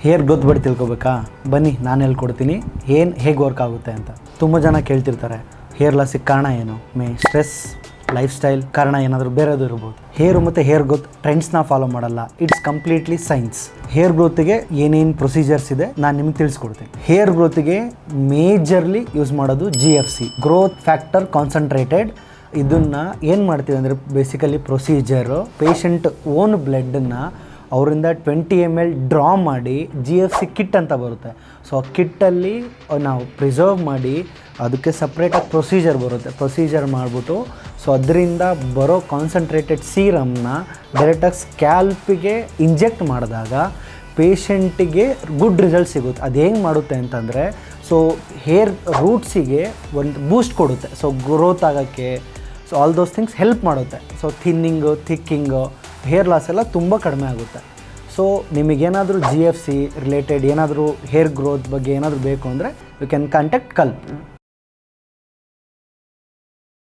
Hair growth ಬಗ್ಗೆ ತಿಳ್ಕೊಬೇಕಾ? ಬನ್ನಿ ನಾನು ಹೇಳ್ಕೊಡ್ತೀನಿ ಹೇಗೆ ವರ್ಕ್ ಆಗುತ್ತೆ ಅಂತ. ತುಂಬ ಜನ ಕೇಳ್ತಿರ್ತಾರೆ ಹೇರ್ ಲಾಸಿಗೆ ಕಾರಣ ಏನು? ಸ್ಟ್ರೆಸ್, ಲೈಫ್ ಸ್ಟೈಲ್, ಕಾರಣ ಏನಾದರೂ ಬೇರೆದು ಇರ್ಬೋದು. ಹೇರು ಮತ್ತು ಹೇರ್ ಗ್ರೋತ್ ಟ್ರೆಂಡ್ಸ್ನ ಫಾಲೋ ಮಾಡಲ್ಲ, ಇಟ್ಸ್ ಕಂಪ್ಲೀಟ್ಲಿ ಸೈನ್ಸ್. ಹೇರ್ ಗ್ರೋತಿಗೆ ಏನೇನು ಪ್ರೊಸೀಜರ್ಸ್ ಇದೆ ನಾನು ನಿಮ್ಗೆ ತಿಳಿಸ್ಕೊಡ್ತೀನಿ. ಹೇರ್ ಗ್ರೋತಿಗೆ ಮೇಜರ್ಲಿ ಯೂಸ್ ಮಾಡೋದು GFC, ಗ್ರೋತ್ ಫ್ಯಾಕ್ಟರ್ ಕಾನ್ಸಂಟ್ರೇಟೆಡ್. ಇದನ್ನು ಏನು ಮಾಡ್ತೀವಿ ಅಂದರೆ ಬೇಸಿಕಲಿ ಪ್ರೊಸೀಜರು, ಪೇಷಂಟ್ ಓನ್ ಬ್ಲಡ್ಡನ್ನು ಅವರಿಂದ 20 ml ಡ್ರಾ ಮಾಡಿ GFC ಕಿಟ್ ಅಂತ ಬರುತ್ತೆ. ಸೊ ಆ ಕಿಟ್ಟಲ್ಲಿ ನಾವು ಪ್ರಿಸರ್ವ್ ಮಾಡಿ ಅದಕ್ಕೆ ಸಪ್ರೇಟಾಗಿ ಪ್ರೊಸೀಜರ್ ಬರುತ್ತೆ. ಪ್ರೊಸೀಜರ್ ಮಾಡಿಬಿಟ್ಟು ಸೊ ಅದರಿಂದ ಬರೋ ಕಾನ್ಸಂಟ್ರೇಟೆಡ್ ಸೀರಮ್ನ ಡೈರೆಕ್ಟಾಗಿ ಸ್ಕ್ಯಾಲ್ಪಿಗೆ ಇಂಜೆಕ್ಟ್ ಮಾಡಿದಾಗ ಪೇಷಂಟಿಗೆ ಗುಡ್ ರಿಸಲ್ಟ್ ಸಿಗುತ್ತೆ. ಅದು ಹೆಂಗೆ ಮಾಡುತ್ತೆ ಅಂತಂದರೆ ಸೊ ಹೇರ್ ರೂಟ್ಸಿಗೆ ಒಂದು ಬೂಸ್ಟ್ ಕೊಡುತ್ತೆ. ಸೊ ಗ್ರೋತ್ ಆಗೋಕ್ಕೆ so all those things help ಮಾಡುತ್ತೆ. ಸೊ ಥಿನ್ನಿಂಗು, ಥಿಕ್ಕಿಂಗು, ಹೇರ್ ಲಾಸ್ ಎಲ್ಲ ತುಂಬ ಕಡಿಮೆ ಆಗುತ್ತೆ. ಸೊ ನಿಮಗೇನಾದರೂ GFC ರಿಲೇಟೆಡ್ ಏನಾದರೂ ಹೇರ್ ಗ್ರೋತ್ ಬಗ್ಗೆ ಏನಾದರೂ ಬೇಕು ಅಂದರೆ ಯು ಕ್ಯಾನ್ ಕಾಂಟ್ಯಾಕ್ಟ್ ಕಲ್ಪ್.